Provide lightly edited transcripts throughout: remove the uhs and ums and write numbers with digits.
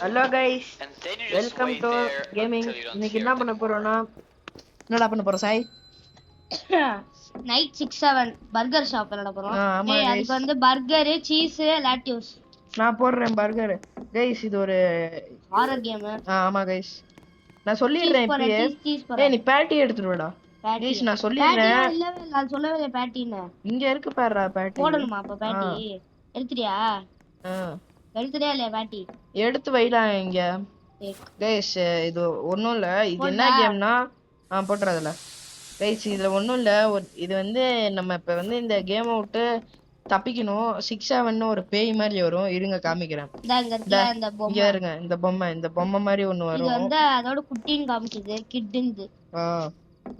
Hello guys, welcome to gaming. இன்னைக்கு என்ன பண்ண போறோம்னா, என்னடா பண்ண போறோம் சாய்? நைட் 6-7 பர்கர் ஷாப் பண்ண போறோம். ஆமா அதுக்கு வந்து பர்கர், சீஸ், லாட்டிவ்ஸ். நான் போடுறேன் பர்கர். கைஸ் இது ஒரு ஹாரர் கேம். ஆமா கைஸ், நான் சொல்லிடுறேன் இப்பயே. ஏய் நீ பேட்டி எடுத்துட்டு வாடா. கைஸ் நான் சொல்லிடுறேன். இல்ல நான் சொல்லவே இல்ல பேட்டின்னு. இங்க இருக்கு பாருடா பேட்டி. போடணுமா அப்ப பேட்டி? எடுத்துறியா? எடுத்துறியா இல்ல பேட்டி? எடுத்து வைடா இங்க. கைஸ் இது ஒண்ணும் இல்ல. இது என்ன கேம்னா போட்டுறதுல கைஸ் இதுல ஒண்ணும் இல்ல. இது வந்து நம்ம இப்ப வந்து இந்த கேமை விட்டு தப்பிக்கணும். 6-7 ஒரு பேய் மாதிரி வரும். இருங்க காமிக்கிறேன். இங்க இருங்க, இந்த பொம்மை மாதிரி ஒண்ணு வரும். இது வந்து அதோட குட்டின்னு காமிக்குது, கிட்ன்னு.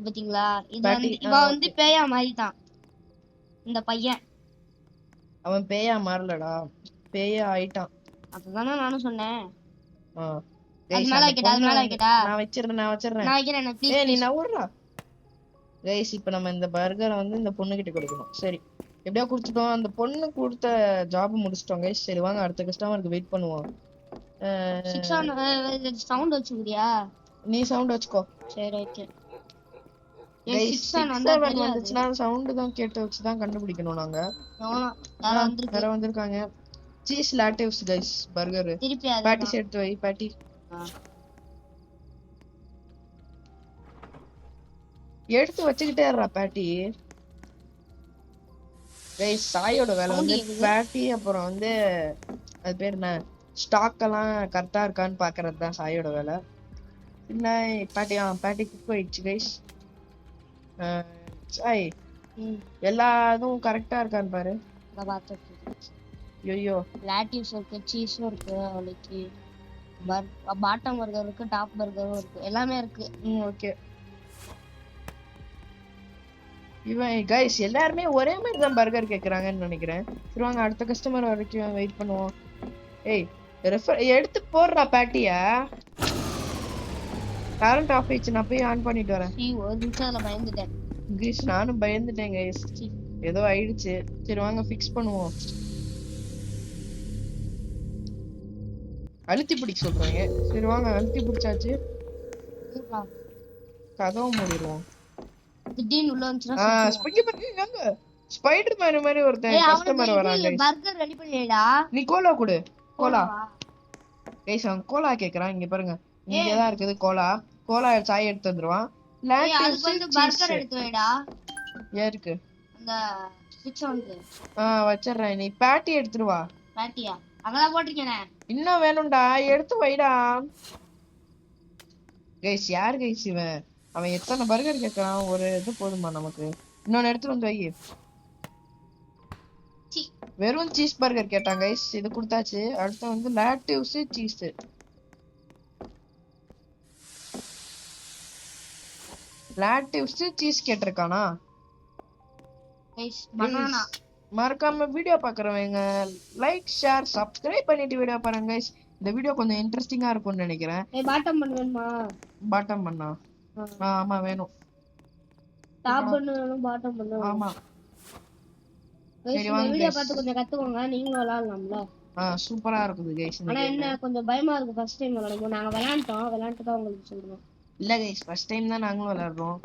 பாத்தீங்களா? இது வந்து இவன் வந்து பேயா மாதிரி தான் இந்த பையன். அவன் பேயா மாறலடா, பேயா ஆயிட்டான். அதுதானே நானும் சொன்னேன். நான் வச்சிடுறேன். நீ நவுறா கைஸ். இப்ப நம்ம இந்த பர்கரை வந்து இந்த பொண்ணு கிட்ட கொடுக்கணும். சரி எப்படியா குடுத்துட்டோம். அந்த பொண்ணு கொடுத்த ஜாப் முடிச்சிட்டோம் கைஸ். சரி வாங்க அடுத்த கஸ்டமருக்கு வெயிட் பண்ணுவோம். சவுண்ட் வச்சுக்கிறியா? நீ சவுண்ட் வச்சுக்கோ. சரி ஓகே. வந்துச்சுன்னா சவுண்ட் தான் கேட்டு வச்சுதான் கண்டுபிடிக்கணும். நாங்க வேற வந்திருக்காங்க. Cheese lettuce guys burger. Patty எடுத்து வை. பேட்டி எடுத்து வச்சுக்கிட்டே இருடா பேட்டி. கைஸ் சாயோட வேலை வந்து பேட்டி, அப்புறம் வந்து அது பேர் என்ன, ஸ்டாக் எல்லாம் கரெக்டா இருக்கான்னு பாக்குறது தான் சாயோட வேலை. இல்ல பேட்டி பேட்டி குக் ஆயிடுச்சு கைஸ். சாய் எல்லா இதுவும் கரெக்டா இருக்கான்னு பாரு. ஐயோ லாட்டிவ்ஸ் இருக்கு, சீஸும் இருக்கு, அவளுக்கு பாட்டம் பர்கர் இருக்கு, டாப் பர்கரும் இருக்கு, எல்லாமே இருக்கு. ஓகே. இவன் கைஸ் எல்லாருமே ஒரே மாதிரி தான் பர்கர் கேக்குறாங்கன்னு நினைக்கிறேன். சரி வாங்க அடுத்த கஸ்டமர் வரைக்கும் வெயிட் பண்ணுவோம். ஏய் எடுத்து போடுறா பேட்டியா. கரண்ட் ஆஃப் ஆயிடுச்சு, நான் போய் ஆன் பண்ணிட்டு வரேன். ஒரு நிமிஷம் பயந்துட்டேன் கைஸ். நானும் பயந்துட்டேன் கைஸ், ஏதோ ஆயிடுச்சு. சரி வாங்க ஃபிக்ஸ் பண்ணுவோம். அழுத்தி பிடிக்க சொல்றாங்க. சரி வாங்க அழுத்தி பிடிச்சாச்சு. கதவை மூடிடுவோம். திடீர்னு உள்ள வந்துச்சுனா ஸ்பைடர் மேன் மாதிரி ஒருத்தன் கஸ்டமர் வராங்க. பர்கர் ரெடி பண்ணிடா. நீ கோலா கொடு. கோலா கைஸ் அவன் கோலா கேக்குறான். இங்க பாருங்க, இங்க தான் இருக்குது கோலா. கோலா சாய் எடுத்து வந்துருவான். பர்கர் எடுத்து வைடா. யாருக்கு? அந்த 6-7க்கு. வச்சிடுறேன். நீ பேட்டி எடுத்துட்டு வா. பேட்டியா அங்கதான் போட்டிருக்கேனே. இன்னும் வேணும்டா, எடுத்து வைடா. கைஸ் யார் கைஸ் இவன்? அவன் எத்தனை பர்கர் கேட்கறான்? ஒரு இது போதுமா நமக்கு? இன்னொன்னு எடுத்துட்டு வந்து வை. வெறும் சீஸ் பர்கர் கேட்டான் கைஸ், இது கொடுத்தாச்சு. அடுத்து வந்து லாட்டிவ்ஸ் சீஸ். லாட்டிவ்ஸ் சீஸ் கேட்டிருக்கானா? மறக்காம வீடியோ பாக்குறவங்க லைக் ஷேர் சப்ஸ்கிரைப் பண்ணிட்டு வீடியோ பாருங்க கைஸ். இந்த வீடியோ கொஞ்சம் இன்ட்ரெஸ்டிங்கா இருக்கும்னு நினைக்கிறேன். பாட்டம் பண்ணுவேமா? பாட்டம் பண்ணா ஆமா வேணும். டாப் பண்ணனும், பாட்டம் பண்ணனும். ஆமா சரி வாங்க வீடியோ பார்த்து கொஞ்சம் கத்துக்கோங்க, நீங்களும் விளையாடலாம்ல. சூப்பரா இருக்குது கைஸ். ஆனா என்ன கொஞ்சம் பயமா இருக்கு ஃபர்ஸ்ட் டைம் விளையாடும்போது. நாங்க விளையாண்டுட்டு தான் உங்களுக்கு சொல்றோம். இல்ல கைஸ் ஃபர்ஸ்ட் டைம் தான் நாங்களும் விளையாடுறோம்.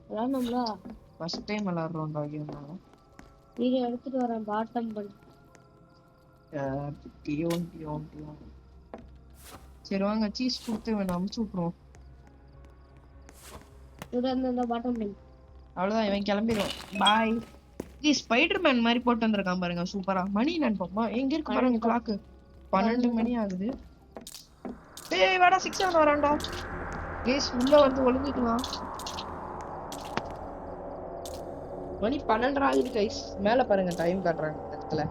விளையாடணும்ல, ஃபர்ஸ்ட் டைம் விளையாடுறோம். வீடியோ எடுத்துட்டு வரேன். பாட்டம் பண்ணு. சரி வாங்க சீஸ் கொடுத்து வேணும் அமுச்சு விட்டுருவோம். அவ்வளவுதான், இவன் கிளம்பிடுவோம். பாய். ஸ்பைடர் மேன் மாதிரி போட்டு வந்திருக்கான் பாருங்க, சூப்பரா. மணி நினைப்போமா எங்க இருக்கு பாருங்க, கிளாக்கு 12 மணி ஆகுது. டேய் வாடா 6-7 வரான்டா. கேஸ் உள்ள வந்து ஒளிஞ்சிக்கலாம். மணி 12 ஆகுது கைஸ். மேல பாருங்க டைம் காட்டுறாங்க இடத்துல.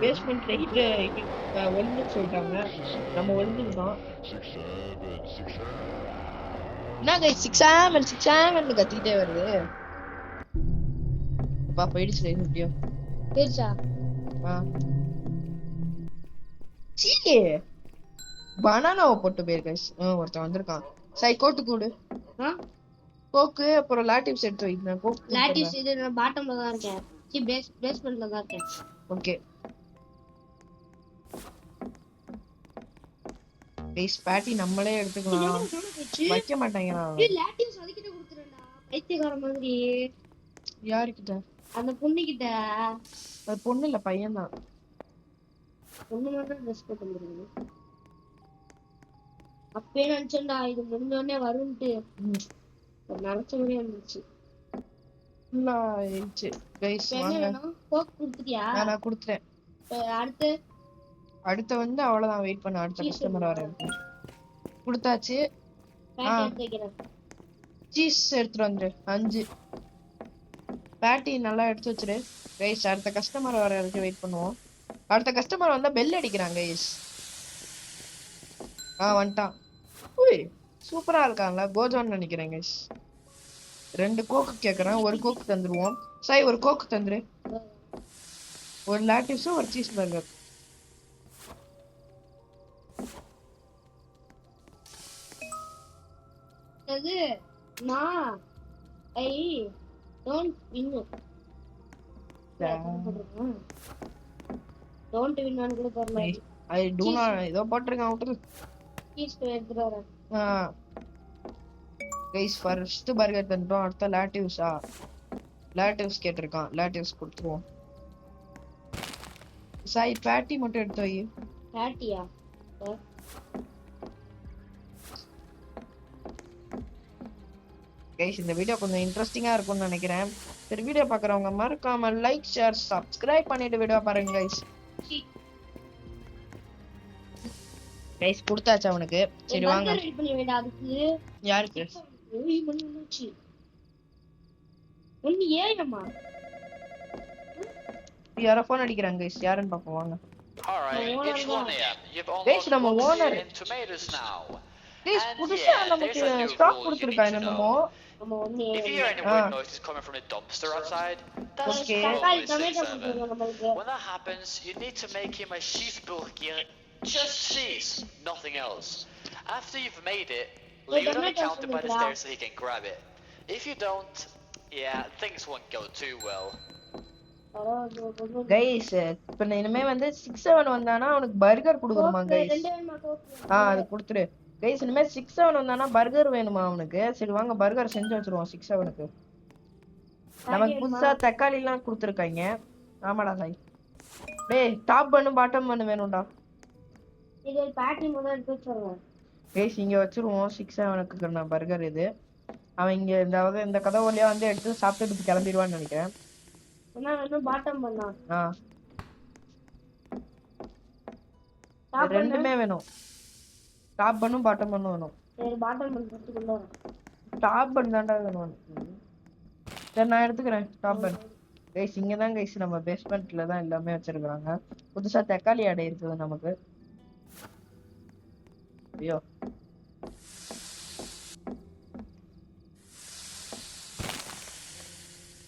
பேஸ்மெண்ட் ரைட்ல ஒளிஞ்சு சொல்லிட்டாங்க, நம்ம ஒளிஞ்சுக்கிட்டோம். என்ன கைஸ் 6-7 கத்திக்கிட்டே வருது. அப்பா போயிடுச்சு எப்படியோ. போயிடுச்சா? சீ பனானாவை போட்டு போயிரு கைஸ். ஒருத்தன் வந்திருக்கான். சை கோட்டு கூடு. கோக்கு அப்புறம் லாட்டிவ்ஸ் எடுத்து வை. நான் கோக் லாட்டிவ்ஸ் இது நான் பாட்டம்ல தான் இருக்கேன். பேஸ்மென்ட்ல தான் இருக்கேன். ஓகே கைஸ் பேட்டி நம்மளே எடுத்துக்கலாம். வைக்க மாட்டாங்கடா. ஏய் லாட்டிவ்ஸ் அதுக்கிட்ட கொடுத்துறேன்டா. பைத்தியக்கார மாதிரி. யார்கிட்ட? அந்த பொண்ணு கிட்ட. அது பொண்ணு இல்ல பையன் தான். பொண்ணு மட்டும் ட்ரெஸ் போட்டு வந்துருங்க. அப்பே நினைச்சேன்டா இது முடிஞ்சோடனே வரும்ட்டு. நினைச்ச மாதிரியே இருந்துச்சு. கைஸ் வாங்க. கோக் கொடுத்துட்டியா? நான் கொடுத்துட்டேன். அடுத்து வந்து அவ்வளவுதான். வெயிட் பண்ண அடுத்த கஸ்டமர் வர கொடுத்தாச்சு. சீஸ் எடுத்துட்டு வந்துரு 5 பேட்டி நல்லா எடுத்து வச்சிரு கைஸ். அடுத்த கஸ்டமர் வர வரைக்கும் வெயிட் பண்ணுவோம். அடுத்த கஸ்டமர் வந்தா பெல் அடிக்கிறாங்க கைஸ். வந்துட்டான். உய் சூப்பரா இருக்கான்ல. கோஜோன்னு நினைக்கிறேன் கைஸ். 2 கோக்கு கேக்குறான். ஒரு கோக்கு தந்துருவோம். சாய் ஒரு கோக்கு தந்துரு. ஒரு லாட்டிவ்ஸும் ஒரு சீஸ் பர்கர். அது நான் I don't win. Don't win கூட தெரியல. ஐ டு நாட் ஏதோ போட்டுருக்கான். விட்டுரு. சீஸ் எடுத்துட்டு வரேன். கைஸ் ஃபர்ஸ்ட் பர்கர் தந்துட்டோம். அடுத்த லாட்டிவ்ஸ் கேட்டிருக்கான். லாட்டிவ்ஸ் கொடுத்துருவோம். சாய் பேட்டி மட்டும் எடுத்து வை. பேட்டியா? கைஸ் இந்த வீடியோ கொஞ்சம் இன்ட்ரெஸ்டிங்கா இருக்கும்னு நினைக்கிறேன். சரி வீடியோ பார்க்குறவங்க மறக்காம லைக் ஷேர் சப்ஸ்கிரைப் பண்ணிட்டு வீடியோ பாருங்க கைஸ். கைஸ் கொடுத்தாச்சு அவனுக்கு. சரி வாங்க. ரெடி பண்ணி வேடா. அதுக்கு யாருக்கு? ஓய் மணி வந்துச்சு. ஒண்ணு ஏயம்மா யாரோ ஃபோன் அடிக்கிறாங்க கைஸ். யாருன்னு பாப்போம் வாங்க. கைஸ் நம்ம ஓனர். கைஸ் புதுசா நமக்கு ஸ்டாக் கொடுத்திருக்காங்க என்னமோ. If you hear any weird noises coming from the dumpster outside, that's probably server. When that happens, you need to make him a cheeseburger. Just cheese, nothing else. After you've made it, leave it on the counter by the stairs so he can grab it. If you don't, yeah, things won't go too well. Guys இப்ப இனிமே வந்து 6-7 வந்தானா அவனுக்கு burger கொடுக்கணுமா guys? அது கொடுத்துரு guys. இனிமே 6-7 வந்தானா பர்கர் வேணுமா அவனுக்கு? சரி வாங்க பர்கர் செஞ்சு வச்சிருவோம் 6-7க்கு. நமக்கு புதுசா தக்காளி எல்லாம் கொடுத்துருக்காங்க. ஆமாடா சாய். டேய் டாப் பண்ணு பாட்டம் பண்ணு வேணும்டா. இது பேட்டி முதல்ல எடுத்து வச்சிருவோம் கைஸ். இங்க வச்சிருவோம் 6-7க்கு நான் பர்கர். இது அவன் இங்க இந்த கதவு வழியா வந்து எடுத்து சாப்பிட்டுட்டு கிளம்பிடுவான்னு நினைக்கிறேன். என்ன வேணும்? பாட்டம் பண்ணா. ரெண்டுமே வேணும். டாப் பண்ணும் பாட்டம் பண்ணும் வேணும். சரி பாட்டம் பண்ணு கொண்டு வர. டாப் பண்ண தான்டா வேணும். சரி நான் எடுத்துக்கிறேன் டாப் பண்ண. கைஸ் இங்க தான் கைஸ் நம்ம பேஸ்மென்ட்ல தான் எல்லாமே வச்சிருக்காங்க. புதுசா தக்காளி அடை இருக்குது நமக்கு. ஐயோ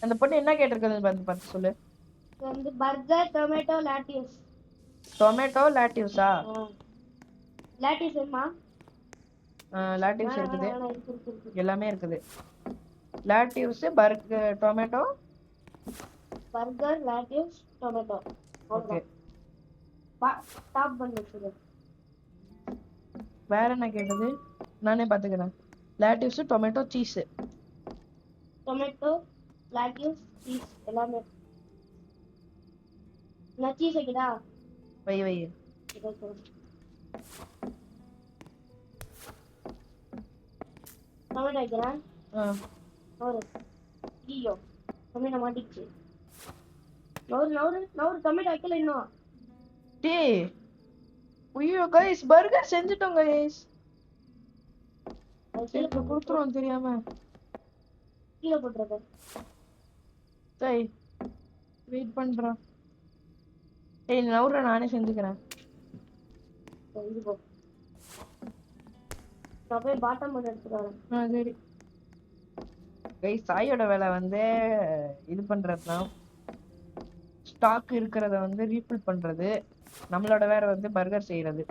அந்த பொண்ணு என்ன கேட்டிருக்குன்னு பார்த்து சொல்லு. வந்து பர்கர் டொமேட்டோ லாட்டிவ்ஸ். டொமேட்டோ லாட்டிவ்ஸா? லாட்டிவ்ஸ் என்னமா? லாட்டிவ்ஸ் இருக்குது. எல்லாமே இருக்குது. Lettuce burger tomato. Burger lettuce tomato. Okay. Top பண்ணு சொல்லு. வேற என்ன கேட்டது? நானே பாத்துக்கிறேன். Lettuce tomato cheese. Tomato lettuce cheese எல்லாமே. நான் சீஸ் வைக்கடா. வை. டொமேட்டோ வைக்கிறேன். நவுரு. ஐயோ டொமேட்டோ மாட்டிச்சு. நவுரு டொமேட்டோ வைக்கல இன்னும். டேய் ஐயோ गाइस பர்கர் செஞ்சிட்டோம் गाइस. சரி குடுத்துறோம் தெரியாம. கீழ போட்றேன். சரி வெயிட் பண்றேன். ஏய் நவுற நானே செஞ்சுக்கிறேன். சரி போ. நான் போய் பாட்டம் பண்ண எடுத்துறேன். சரி गाइस சாயோட வேலை வந்து இது பண்றதுதான். ஸ்டாக் இருக்குறத வந்து ரீஃபில் பண்றது. நம்மளோட வேற வந்து பர்கர் செய்யறது.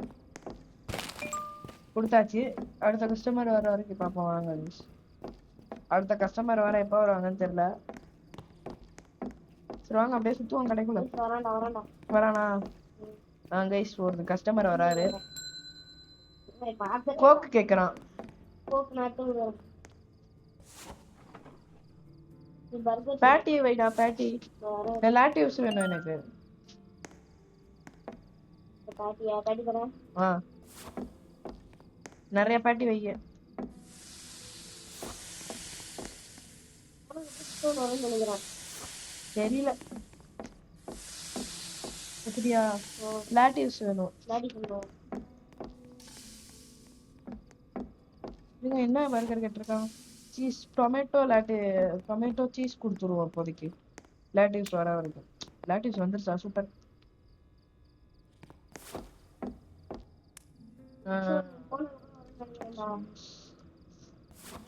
கொடுத்தாச்சு. அடுத்த கஸ்டமர் வர வரைக்கும் பாப்போம் வாங்க. அடுத்த கஸ்டமர் வர எப்போ வருவாங்கன்னு தெரியல. சரி வாங்க அப்படியே சுத்துவோம் கடைக்குள்ள. வரானா? கைஸ் ஒரு கஸ்டமர் வராரு. கோக் கேக்குறான். பேட்டி வைடா பேட்டி. லாட்டிவ்ஸ் வேணும் எனக்கு. நிறைய பேட்டி வைங்க. தெரியல. சரியா? லாட்டிவ்ஸ் வேணும். நீங்க என்ன பர்கர் கேட்டிருக்கான்? சீஸ் டொமேட்டோ டொமேட்டோ சீஸ் கொடுத்துருவோம் இப்போதைக்கு. லாட்டிவ்ஸ் வர வரைக்கும். லாட்டிவ்ஸ் வந்துருச்சா? சூப்பர்.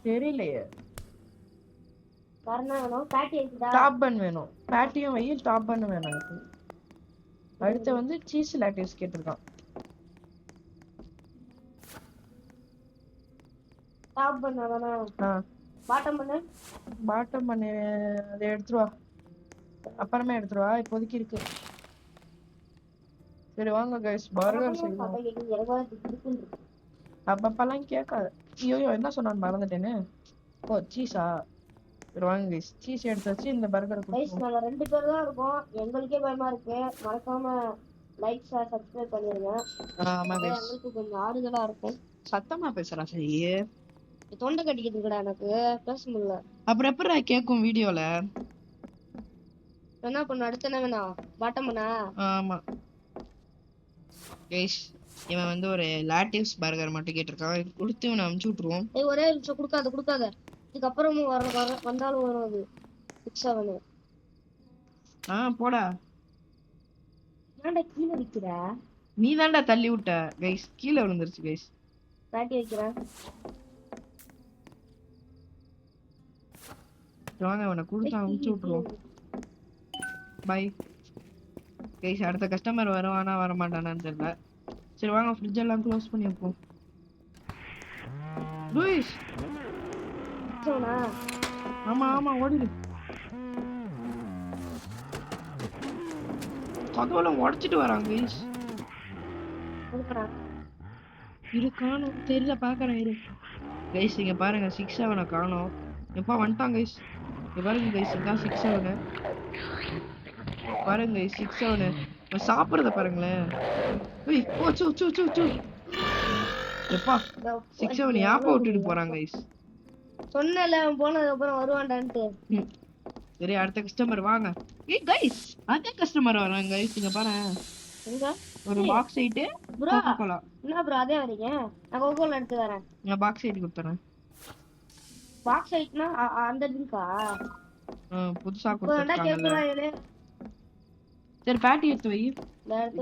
தெரியலையே. டாப் பன் வேணும். பேட்டியும் வை, டாப் பன் வேணும் எனக்கு. அடுத்து வந்து சீஸ் லாட்டிவ்ஸ் கேட்டிருக்கான். டாப் பண்ணாதானே? பாட்டம் பண்ணு. பாட்டம் பண்ணு அதை எடுத்துட்டு வா. அப்புறமே எடுத்துட்டு வா, இப்போதைக்கு இருக்கு. சரி வாங்க கைஸ் பர்கர் செய்வோம். அப்பப்பெல்லாம் கேட்காது. ஐயோ என்ன சொன்னான்னு மறந்துட்டேன்னு. ஓ சீஸா? சரி வாங்க கைஸ் சீஸ் எடுத்து வச்சு இந்த பர்கரை கைஸ் நாங்க 2 பேர் தான் இருக்கோம். எங்களுக்கே பயமா இருக்கு. மறக்காம லைக் ஷேர் சப்ஸ்கிரைப் பண்ணிருங்க. ஆமா கைஸ் எங்களுக்கு கொஞ்சம் ஆறுதலா இருக்கும். சத்தமா பேசுறா. சரி தொண்டை கட்டிக்கிட்டுங்கடா எனக்கு பேச முடியல. அப்புறம் எப்படி கேட்கும் வீடியோல? என்ன பண்ண அடுத்து என்ன வேணா? பாட்டம் பண்ணா? ஆமா கைஸ் இவன் வந்து ஒரு லாட்டிவ்ஸ் பர்கர் மட்டும் கேட்டிருக்கான். கொடுத்து இவனை அமுச்சு விட்டுருவோம். ஒரே நிமிஷம் கொடுக்காத. இதுக்கப்புறமும் வந்தாலும் வரும் அது. 6-7 போடா. ஏன்டா கீழே விக்கிற? நீ தான்டா தள்ளி விட்ட கைஸ். கீழே விழுந்துருச்சு கைஸ். பேட்டி வைக்கிறேன். வாங்க அவனை கொடுத்து அமுச்சு விட்டுருவோம். Bye guys. அடுத்த கஸ்டமர் வருவானா வர மாட்டானான்னு தெரியல. சரி வாங்க ஃப்ரிட்ஜ் எல்லாம் க்ளோஸ் பண்ணி வைப்போம். லூயிஸ். ஆமா ஓடிடு. கதவெல்லாம் உடைச்சிட்டு வராங்க கைஸ். காணோம் தெரியல பாக்குறேன் இரு. கைஸ் இங்க பாருங்க 6-7 காணோம். எப்பா வந்துட்டான் கைஸ். இங்க பாருங்க கைஸ் இதான் 6-7. பாருங்க கைஸ் 6-7 சாப்பிடுறத பாருங்களேன். எப்பா 6-7 யாப்ப விட்டுட்டு போறாங்க கைஸ். சொன்னல போனதுக்கு அப்புறம் வருவான்டான்ட்டு. சரி அடுத்த கஸ்டமர் வாங்க. கைஸ் அடுத்த கஸ்டமர் வராங்க கைஸ். இங்க பாருங்க. எங்க? ஒரு பாக்ஸ் ஐட் கோகோ கோலா. என்ன ப்ரோ அதே வரீங்க? நான் கோகோ கோலா எடுத்து வரேன். நான் பாக்ஸ் ஐட் கொடுத்துறேன். பாக்ஸ் ஐட்னா அந்த ட்ரிங்கா? புதுசா கொடுத்துட்டாங்கல. சரி பேட்டி எடுத்து வை.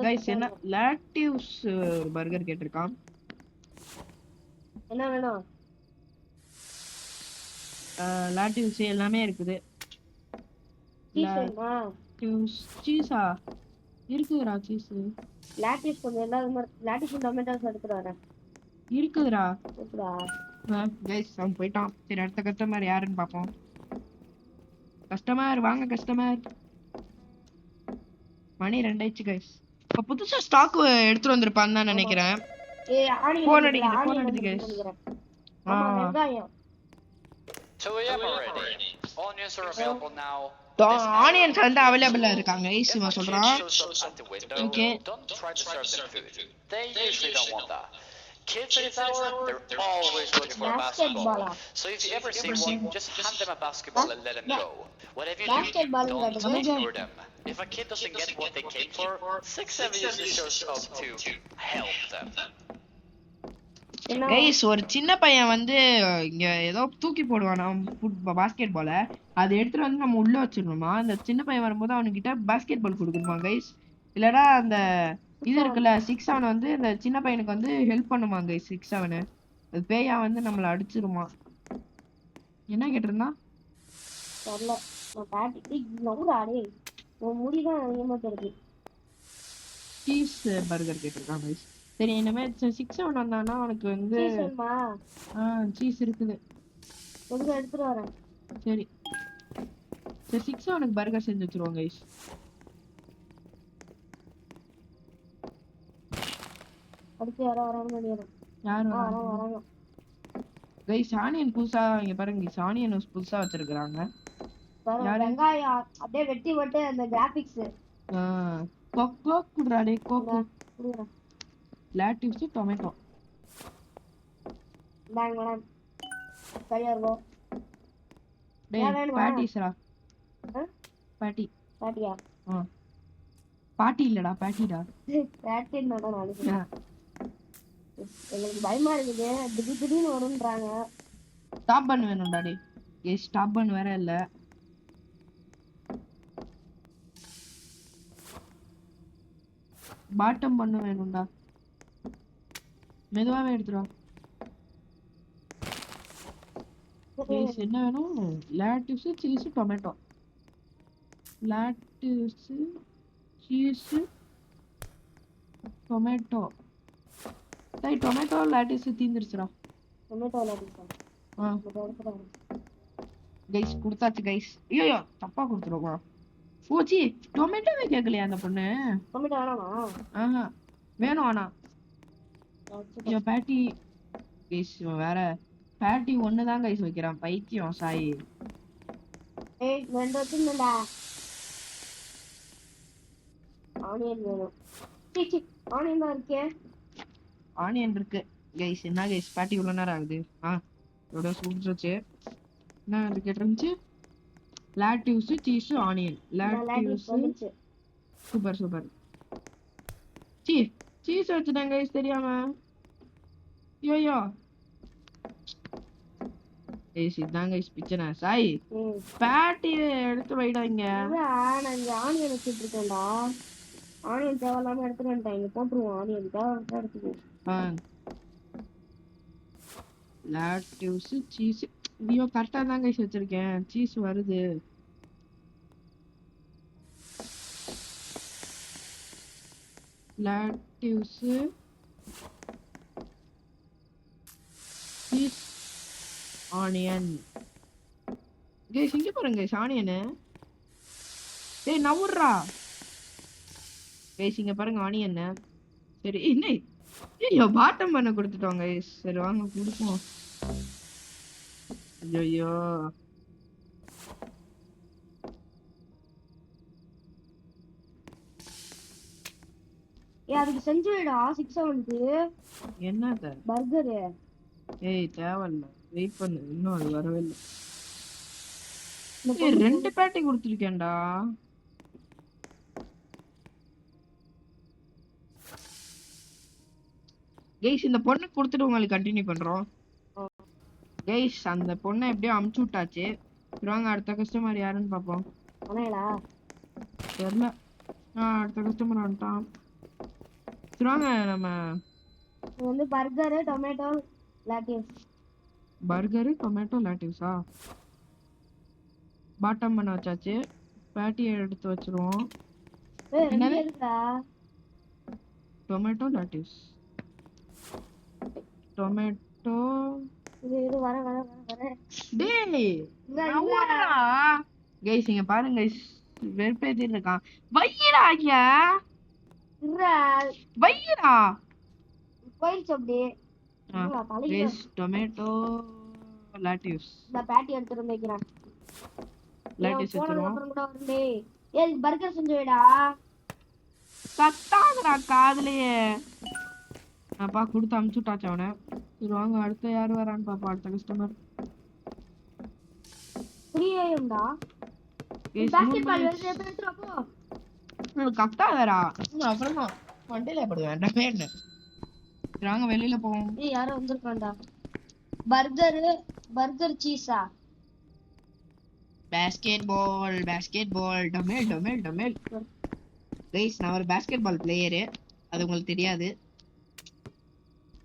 கைஸ் என்ன லாட்டிவ்ஸ் பர்கர் கேட்டிருக்கான். என்ன வேணும்? லாட்டிவ்ஸ் எல்லாமே இருக்குது. லாட்டிவ்ஸ் சீஸா? இருக்குதுடா சீஸ். லாட்டிவ்ஸ் கொஞ்சம் எல்லாரும் லாட்டிவ்ஸ் டொமேட்டோஸ் எடுத்துட்டு வரேன். இருக்குதுடா. இருக்குடா. கைஸ் அவன் போயிட்டான். சரி அடுத்த கஸ்டமர் யாருன்னு பாப்போம். கஸ்டமர் வாங்க கஸ்டமர். மணி 2 ஆயிடுச்சு கைஸ். இப்ப புதுசா ஸ்டாக் எடுத்துட்டு வந்திருப்பான்னு தான் நினைக்கிறேன். போன் அடிக்குது கைஸ். வெங்காயம். So we have already. Onions are available now. Onions வந்து அவேலபிளா இருக்காங்க கைஸ் இவன் சொல்றான். Okay. Don't try to serve them food. They usually don't want that. Kids at this hour, they're always looking for a basketball. So if you ever see one, just hand them a basketball and let them go. Whatever you do, don't ignore them. If a kid doesn't get what they came for, 6-7 usually shows up to help them. Guys ஒரு சின்ன பையன் வந்து இங்க ஏதோ தூக்கி போடுவானா basket பால. அதை எடுத்துட்டு வந்து நம்ம உள்ள வச்சிடணுமா. அந்த சின்ன பையன் வரும்போது அவனுக்கிட்ட பாஸ்கெட் பால் கொடுக்கணுமா கைஸ். இல்லடா அந்த இது இருக்குல்ல 6-7 வந்து இந்த சின்ன பையனுக்கு வந்து ஹெல்ப் பண்ணுமா கைஸ். 6-7 அது பேயா வந்து நம்மள அடிச்சிருமா. என்ன கேட்டிருந்தா? தெரியல. நான் பாட்டி நவுடா டேய். உன் முடி தான் அதிகமா தெரியுது. சீஸ் பர்கர் கேட்டிருக்கான் கைஸ். சரி இனிமே 6-7 வந்தானா அவனுக்கு வந்து சீஸ் இருக்குது. எடுத்துட்டு வரேன். சரி சரி 6 அவனுக்கு பர்கர் செஞ்சு வச்சிருவோம் கைஸ். அடுத்து யாரோ வராங்கன்னு நினைக்கிறேன். யார் வராங்க. கைஸ் ஆனியன் புதுசா இங்க பாருங்க ஆனியன் புதுசா வச்சிருக்காங்க. வெங்காயம் அப்படியே வெட்டி போட்டு அந்த கிராபிக்ஸ். கோகோ குடுறாடே கோகோ. குடுறேன். Lettuce tomato. இந்தாங்க மேடம். சரியா இருக்கும். டேய் பாட்டிஸ்ரா. பாட்டியா? பாட்டி இல்லடா பாட்டிடா. பாட்டின்னடா நாளைக்கு. எனக்கு பயமா இருக்குது. திடீர்னு வரும்ன்றாங்க. ஸ்டாப் பண்ண வேணும்டா டேய். ஸ்டாப் பண்ண வேற இல்ல. பாட்டம் பண்ண வேணும்டா. மெதுவாவே எடுத்துடா. என்ன வேணும்? Lettuce cheese tomato. Lettuce cheese tomato. டேய் டொமேட்டோ லேட்டிவ்ஸ் தீந்துருச்சுடா. Tomato lettuce. கைஸ் கொடுத்தாச்சு கைஸ். ஐயோ தப்பா கொடுத்துருவோம். போச்சி டொமேட்டோவே கேட்கலையா அந்த பொண்ணு? டொமேட்டோ வேணாமா? வேணும் ஆனா ஐயோ பேட்டி கைஸ் வேற பேட்டி ஒண்ணுதான் கைஸ் வைக்கிறான் பைத்தியம் சாய். ஏய் ரெண்டு வச்சிருந்தா ஆனியன் வேணும். சீ ஆனியன் தான் இருக்கே. ஆனியன் இருக்கு கைஸ். என்ன கைஸ் பேட்டி இவ்வளவு நேரம் ஆகுது? இதோட சூழ்ந்துச்சு. என்ன அது கேட்டுருந்துச்சு? Lettuce cheese onion. Lettuce super super. Cheese வச்சுட்டேன் கைஸ் தெரியாம. ஐயோ கைஸ் இதான் கைஸ் பிரச்சனை. சாய் பேட்டி எடுத்து வைடாங்க. நான் இங்க ஆனியன் வச்சிட்டு இருக்கேன்டா. ஆனியன் தேவையில்லாம எடுத்துட்டு வந்துட்டேன். இங்க போட்டுருவோம். ஆனியன் தான் எடுத்துக்குவோம். லேட்டிவ்ஸ் சீஸ் ஐயோ கரெக்டா தான் கைஸ் வச்சிருக்கேன். சீஸ் வருது. லேட்டிவ்ஸ் சீஸ் ஆனியன். கைஸ் இங்க பாருங்க கைஸ் ஆனியன். டேய் நவுறா. கைஸ் இங்க பாருங்க ஆனியன். சரி என்ன ஐயோ பாட்டம் பண்ண கொடுத்துட்டோம் கைஸ். சரி வாங்க கொடுப்போம். ஐயோ அதுக்கு செஞ்சு விடா 6 என்னது பர்கர். ஏய் தேவையில்ல வெயிட் பண்ணு இன்னும் அது வரவே இல்லை. ஏய் 2 பேட்டி கொடுத்துருக்கேன்டா. கைஸ் இந்த பொண்ணு கொடுத்துட்டு உங்களுக்கு கண்டினியூ பண்றோம். கைஸ் அந்த பொண்ணை எப்படியோ அமுச்சு விட்டாச்சு. வாங்க அடுத்த கஸ்டமர் யாருன்னு பாப்போம். தெரியல. அடுத்த கஸ்டமர் வந்துட்டான். வாங்க நம்ம வந்து burger tomato lettuce. Burger tomato லேட்டிவ்ஸா பாட்டம் பண்ண வச்சாச்சு. பேட்டியை எடுத்து வச்சிருவோம். என்னது டொமேட்டோ லேட்டிவ்ஸ் டொமேட்டோ. இது வர டேய் நவுறா. கைஸ் இங்க பாருங்க கைஸ் வெறுப்பேத்தி இருக்கான். வையடா ஐயா வையடா போயிடுச்சு அப்படியே. Guys tomato lettuce. நான் பேட்டி எடுத்துட்டு வைக்கிறேன். லேட்டிவ்ஸ் எடுத்துறோம். அப்புறம் கூட வரண்டே. ஏய் பர்கர் செஞ்சு வைடா. கத்தாதடா காதுலயே. அப்பா கொடுத்து அமுச்சு விட்டாச்சு அவனை. சரி வாங்க அடுத்த யாரு வரான்னு பாப்பா. அடுத்த கஸ்டமர் 3 AM டா. பாஸ்கெட் பால் எடுத்துட்டு போ. கத்தாதடா. அப்புறமா வண்டியில போடுவேன் வேண்டாமே என்ன. வாங்க வெளியில போவோம். ஏய் யாரோ வந்திருக்கான்டா. பர்கர் சீஸா பாஸ்கெட் பால் டொமேல். கைஸ் நான் ஒரு பாஸ்கெட் பால் பிளேயரு. அது உங்களுக்கு தெரியாது.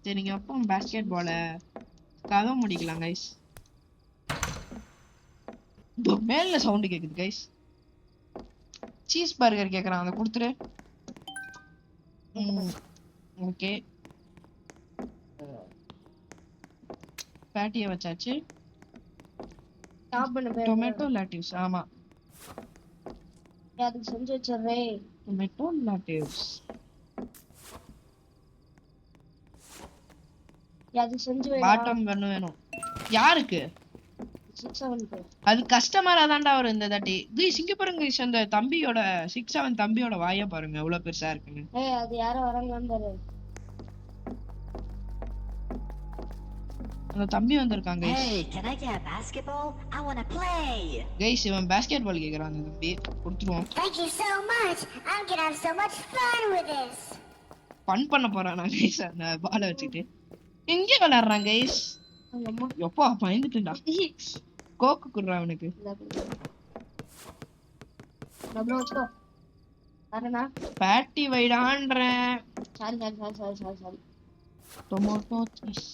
சரி நீங்க அப்போ பாஸ்கெட் பாலை கதவு முடிக்கலாம் கைஸ். மேல சவுண்ட் கேக்குது கைஸ். சீஸ் பர்கர் கேக்குறான் அதை கொடுத்துரு. ஓகே பேட்டியை வச்சாச்சு. டாப் பண்ண பேர் டொமேட்டோ லாட்டிவ்ஸ். ஆமா அதுக்கு செஞ்சு வச்சிடுறேன். டொமேட்டோ லாட்டிவ்ஸ். அதுக்கு செஞ்சு பாட்டம் கன்னு வேணும் யாருக்கு? 6-7 அது கஸ்டமரா தான்டா வரும் இந்த தாட்டி. இங்க பாருங்க அந்த தம்பியோட 6-7 தம்பியோட வாயை பாருங்க எவ்வளவு பெருசா இருக்குன்னு. அது யாரோ வராங்கன்னு பாரு. அந்த தம்பி வந்திருக்காங்க guys. Hey, can I get a basketball? I want to play. guys இவன் பாஸ்கெட் பால் கேக்குறான் அந்த தம்பி. கொடுத்துருவோம். Thank you so much. I'm gonna have so much fun with this. Fun பண்ண போறானா guys அந்த பாலை வச்சுட்டு. எங்க விளையாடுறான் guys? அம்மா எப்பா பயந்துட்டேன்டா. கோக்கு குடுறா அவனுக்கு. டபுள் வச்சுக்கோ. வரேனா? பேட்டி வைடான்றேன். Sorry. Tomato cheese.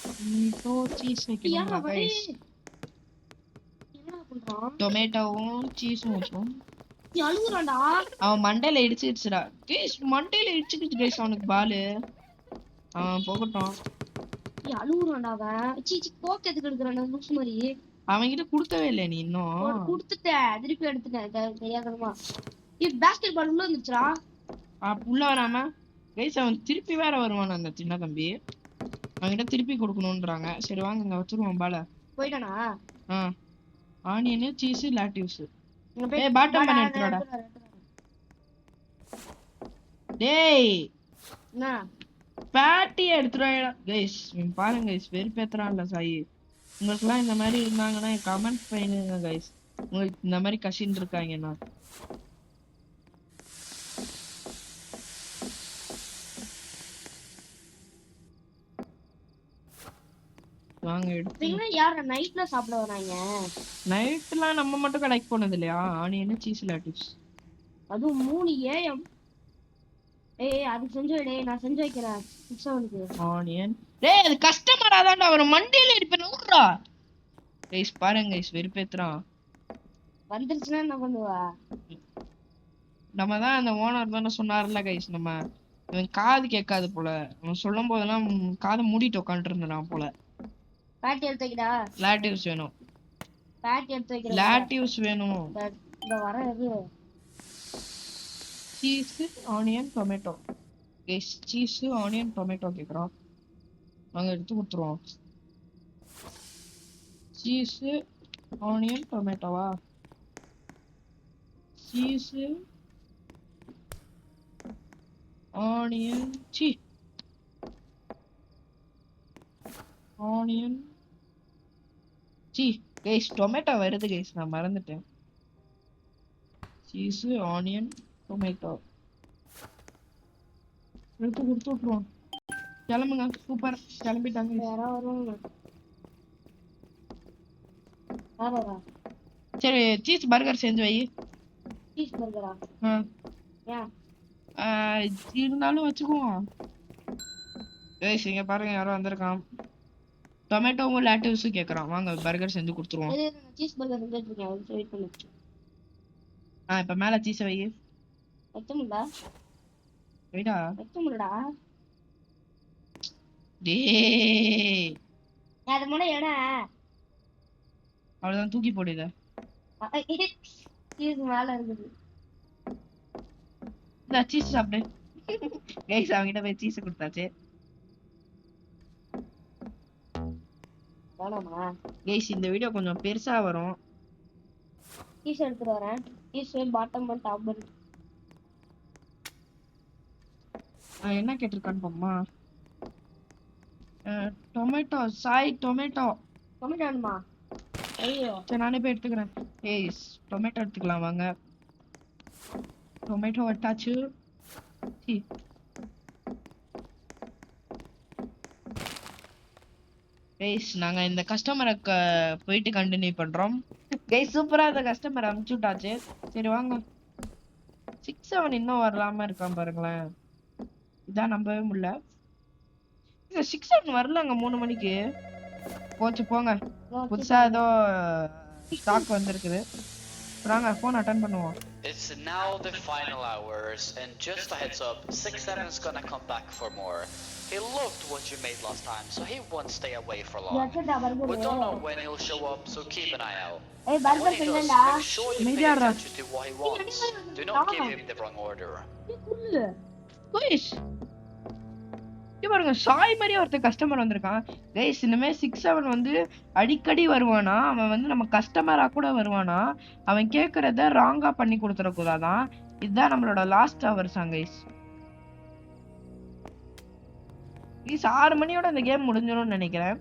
Tomato cheese வைக்கணும்டா guys. என்ன பண்றான்? டொமேட்டோவும் சீஸும் வச்சோம். நீ அழுகுறான்டா. அவன் மண்டையில இடிச்சிடுச்சுடா guys. மண்டையில இடிச்சிடுச்சு guys அவனுக்கு பால். போகட்டும். நீ அழுகுறான்டா அவன். சீ கோக்கு எதுக்கு எடுக்கறானே லூஸ் மாதிரி. அவன்கிட்ட கொடுக்கவே இல்லை நீ இன்னும். கொடுத்துட்டேன் திருப்பி எடுத்துட்டேன் தெரியாதமா. பாஸ்கெட் பால் உள்ள வந்துச்சுடா. உள்ள வராம guys அவன் திருப்பி வேற வருவான் அந்த சின்ன தம்பி. அவன்கிட்ட திருப்பி கொடுக்கணும்ன்றாங்க. சரி வாங்க இங்க வச்சிருவோம் பால. போயிட்டானா? Onion cheese lettuce. ஏய் பாட்டம் பண்ண எடுத்துடா. டேய் என்ன பேட்டி எடுத்துடா guys. பாருங்க guys வெறுப்பேத்துறான்ல சாயி. உங்களுக்குலாம் இந்த மாதிரி இருந்தாங்கன்னா கமெண்ட் பண்ணுங்க guys. உங்களுக்கு இந்த மாதிரி கஷின் இருக்காங்கன்னா. வாங்க எடுத்து. யார நைட்ல சாப்பிட வராங்க? நைட்லாம் நம்ம மட்டும் கடைக்கு போனது இல்லையா? Onion cheese lettuce. அதுவும் 3 AM. அது செஞ்சு வைடே. நான் செஞ்சு வைக்கிறேன் 6-7க்கு. ஆனியன். டேய் அது கஸ்டமரா தான்டா வரும். மண்டையில இடிப்ப நூறுடா. guys பாருங்க guys வெறுப்பேத்துறான். வந்துருச்சுனா என்ன பண்ணுவா? நம்ம தான் அந்த ஓனர் தான சொன்னார்ல guys. நம்ம இவன் காது கேட்காது போல. அவன் சொல்லும் போதெல்லாம் காதை மூடிட்டு உட்கார்ந்து இருந்தான் போல. பேட்டி எடுத்து வைடா. லாட்டிவ்ஸ் வேணும். பேட்டி எடுத்து வைக்கிறேன். லாட்டிவ்ஸ் வேணும். இந்த வர இது cheese onion tomato. guys cheese onion tomato கேக்குறோம். நாங்க எடுத்து கொடுத்துருவோம். சீஸ் ஆனியன் டொமேட்டோவா? Cheese onion onion guys tomato வருது guys. நான் மறந்துட்டேன். சீஸ் ஆனியன் டொமேட்டோ எடுத்து கொடுத்து விட்டுருவோம். கிளம்புங்க. சூப்பர் கிளம்பிட்டாங்க. வேற வருவாங்க. வரவா? சரி சீஸ் பர்கர் செஞ்சு வை. சீஸ் பர்கரா? ஏன்? இருந்தாலும் வச்சுக்குவோம். guys இங்க பாருங்க யாரோ வந்திருக்கான். டொமேட்டோவும் லாட்டிவ்ஸும் கேக்குறான். வாங்க பர்கர் செஞ்சு கொடுத்துருவோம். சீஸ் பர்கர் செஞ்சுட்டு இருக்கேன். வெயிட் பண்ணு. இப்ப மேல சீஸ் வை. வைக்கமுடா. வைடா. வைக்கமுடா. டேய் அது முன்ன எடா. அவ்வளவுதான் தூக்கி போடுதே. சீஸ் மேல இருக்குது. இந்த சீஸ் சாப்பிடு. guys அவங்கிட்ட போய் சீஸ் கொடுத்தாச்சு. வேணாமா? guys இந்த வீடியோ கொஞ்சம் பெருசா வரும். சீஸ் எடுத்துட்டு வரேன். Cheese bottom and top. என்ன கேட்டிருக்கான்னு போமா. Tomato Sai tomato. டொமேட்டோ வேணுமா? ஐயோ சரி நானே போய் எடுத்துக்கிறேன். டொமேட்டோ எடுத்துக்கலாம் வாங்க. டொமேட்டோ வட்டாச்சு. நாங்க இந்த கஸ்டமரை போயிட்டு கண்டினியூ பண்றோம். சூப்பரா இந்த கஸ்டமர் அனுப்பிச்சு விட்டாச்சு. சரி வாங்க. 6-7 இன்னும் வரலாம இருக்கான் பாருங்களேன். இதான் நம்பவே முடியல. 6-7 வரலங்க 3 மணிக்கு. போச்சு போங்க. புதுசா ஏதோ ஸ்டாக் வந்திருக்குது. வாங்க போன் அட்டெண்ட் பண்ணுவோம். It's now the final hours, and just a heads up, 6-7's gonna come back for more. He loved what you made last time, so he won't stay away for long. We don't know when he'll show up, so keep an eye out. And when he does, make sure you pay attention to what he wants. Do not give him the wrong order. Guys இங்க பாருங்க, சாய் மாதிரி ஒருத்தர் customer வந்திருக்கான் guys. இனிமே 6-7 வந்து அடிக்கடி வருவானா, அவன் வந்து நம்ம கஸ்டமரா கூட வருவானா, அவன் கேக்குறத ராங்கா பண்ணி கொடுத்துடக்கூடாதான். இதுதான் நம்மளோட லாஸ்ட் ஹவர்ஸா கைஸ். 6 மணியோட இந்த கேம் முடிஞ்சிடும்னு நினைக்கிறேன்.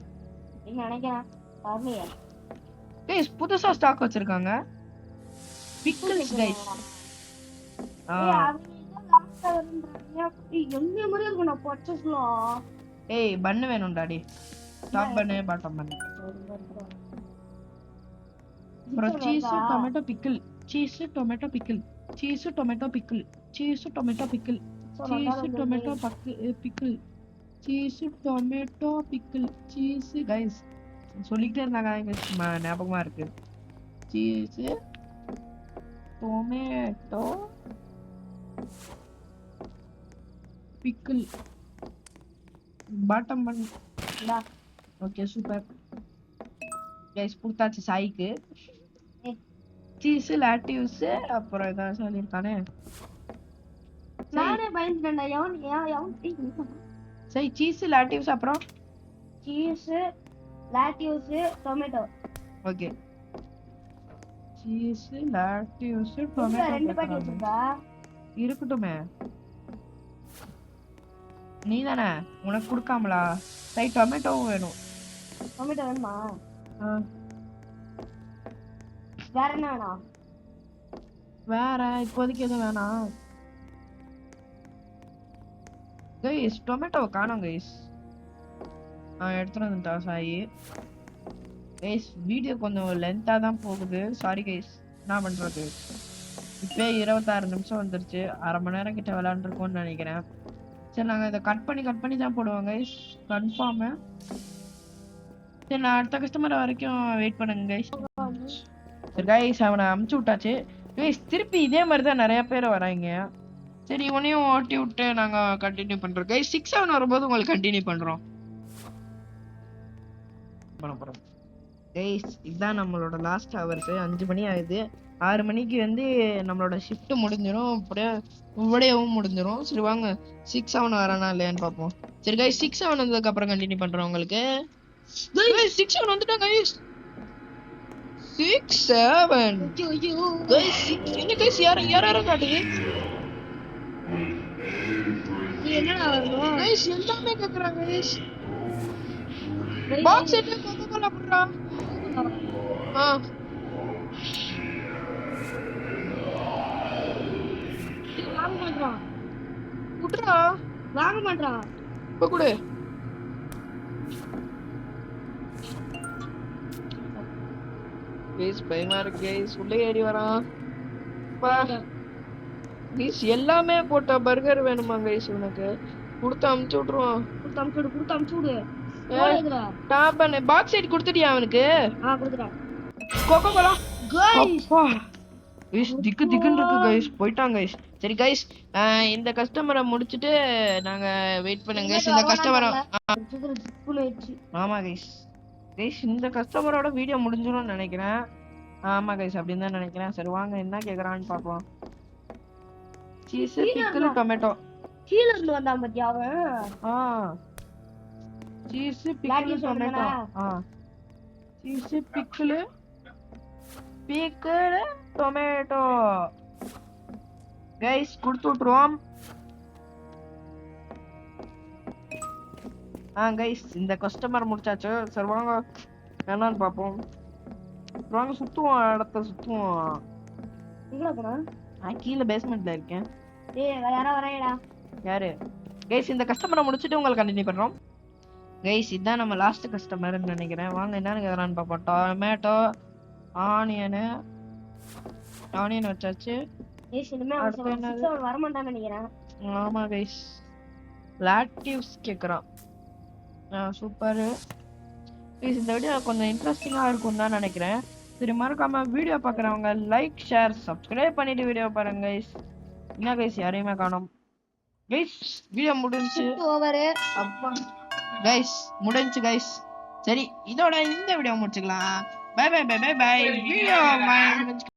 கைஸ் புதுசா ஸ்டாக் வச்சிருக்காங்க பிக்கிள்ஸ் கைஸ். ஏய் பன்னு வேணும்டாடி, டாப் பன்னு பாட்டம் பன்னு. அப்புறம் cheese tomato pickle, cheese tomato pickle, cheese tomato pickle, cheese tomato pickle, cheese tomato pickle, cheese tomato pickle, cheese guys சொல்லிக்கிட்டே இருந்தாங்க, ஞாபகமா இருக்கு. Cheese tomato pickle bottom bun. Okay super guys, கொடுத்தாச்சு சாய்க்கு. Cheese lettuce அப்புறம் இதான் சொல்லியிருக்கானே. நானே பயந்துட்டேன்டா. சரி சீஸ் லாட்டிவ்ஸ் அப்புறம் cheese lettuce tomato. Okay cheese lettuce tomato 2 packet வச்சிருக்கா. இருக்கட்டுமே, நீ தானே உனக்கு கொடுக்காமலா? சரி டொமேட்டோவும் வேணும். டொமேட்டோ வேணுமா? வேற என்ன வேணும்? வேற இப்போதைக்கு எதுவும் வேணாம் கைஸ். டொமேட்டோவை காணோம் கைஸ். எடுத்துட்டு வந்துட்டா சாயி. கைஸ் வீடியோ கொஞ்சம் லென்த்தா தான் போகுது, சாரி கைஸ். என்ன பண்றது, இப்போ 26 நிமிஷம் வந்துருச்சு. அரை மணி நேரம் கிட்ட விளையாண்டுருக்கோம்னு நினைக்கிறேன். சரி நாங்கள் இதை கட் பண்ணி தான் போடுவோம் கைஸ், கன்ஃபார்மு. சரி நான் அடுத்த கஸ்டமர் வரைக்கும் வெயிட் பண்ணுங்க கைஸ். சரி கைஸ் அவனை அமுச்சு விட்டாச்சு கைஸ். திருப்பி இதே மாதிரி தான் நிறைய பேர் வராங்க. சரி இவனையும் ஓட்டி விட்டு நாங்கள் கண்டினியூ பண்ணுறோம் கைஸ். 6-7 வரும்போது உங்களுக்கு கண்டினியூ பண்ணுறோம். கைஸ் இதுதான் நம்மளோட லாஸ்ட் ஹவர்ஸ். 5 மணி ஆகுது. 6 மணிக்கு வந்து நம்மளோட ஷிஃப்ட் முடிஞ்சிடும், அப்படியே விடையவும் முடிஞ்சிடும். சரி வாங்க 6-7 வரானா இல்லையான்னு பார்ப்போம். சரி கைஸ் 6-7 வந்ததுக்கு அப்புறம் கண்டினியூ பண்றோம் உங்களுக்கு. 6-7 வந்துட்டோம் கைஸ். 6-7 கைஸ். என்ன கைஸ் யார காட்டுது? என்னடா வரணும் கைஸ் எல்லாமே கேக்குறாங்க கைஸ். பாக்ஸ் என்ன கோகோ கோலா புறா? வாங்க மாட்டான். குட்றா வாங்க மாட்டான். இப்ப குடு. கைஸ் பயமா இருக்கு கைஸ். உள்ள ஏறி வரான். கைஸ் எல்லாமே போட்ட பர்கர் வேணுமா கைஸ்? உனக்கு கொடுத்து அமுச்சு விட்டுருவோம். கொடுத்து அமுச்சு விடு. டாப் பண்ணு. பாக்ஸ் சைடு கொடுத்துட்டியா அவனுக்கு? கொடுத்துட்டேன். கோகோ கோலா கைஸ் கைஸ் திக்குன்னு இருக்கு கைஸ். போயிட்டாங்க கைஸ். சரி கைஸ் இந்த கஸ்டமரை முடிச்சிட்டு நாங்க வெயிட் பண்ணுங்க கைஸ். இந்த கஸ்டமரை ஆமா கைஸ். கைஸ் இந்த கஸ்டமரோட வீடியோ முடிஞ்சிடும்னு நினைக்கிறேன். ஆமா கைஸ் அப்படின்னு தான் நினைக்கிறேன். சரி வாங்க என்ன கேக்குறான்னு பாப்போம். சீஸ் பிக்கிள் டொமேட்டோ கீழ இருந்து வந்தான் பாத்தியா அவன்? Cheese pickle tomato. Cheese pickle tomato guys கொடுத்து விட்டுருவோம். கைஸ் இந்த கஸ்டமர் முடிச்சாச்சு. சரி வாங்க என்னன்னு பாப்போம். வாங்க சுத்துவோம், இடத்த சுத்துவோம். கீழே பேஸ்மெண்ட்ல இருக்கேன். யாரு கைஸ்? இந்த கஸ்டமரை முடிச்சிட்டு உங்களுக்கு கண்டினியூ பண்றோம் கைஸ். இதுதான் நம்ம லாஸ்ட் கஸ்டமர்னு நினைக்கிறேன். வாங்க என்னன்னு கேக்குறான்னு பாப்போம். டொமேட்டோ ஆனியன் வச்சாச்சு. வரமாட்டான்னு நினைக்கிறேன். ஆமா கைஸ் லாட்டிவ்ஸ் கேக்குறான். Super guys. இந்த வீடியோ கொஞ்சம் இன்ட்ரெஸ்டிங்கா இருக்கும் தான் நினைக்கிறேன். சரி மறக்காம வீடியோ பார்க்குறவங்க லைக் ஷேர் சப்ஸ்கிரைப் பண்ணிட்டு வீடியோ பாருங்க கைஸ். என்ன கைஸ் யாரையுமே காணோம் கைஸ். வீடியோ முடிஞ்சு ஓவரு அப்பா கைஸ் முடிஞ்சு கைஸ். சரி இதோட இந்த வீடியோ முடிச்சுக்கலாம். Bye bye bye bye bye. Video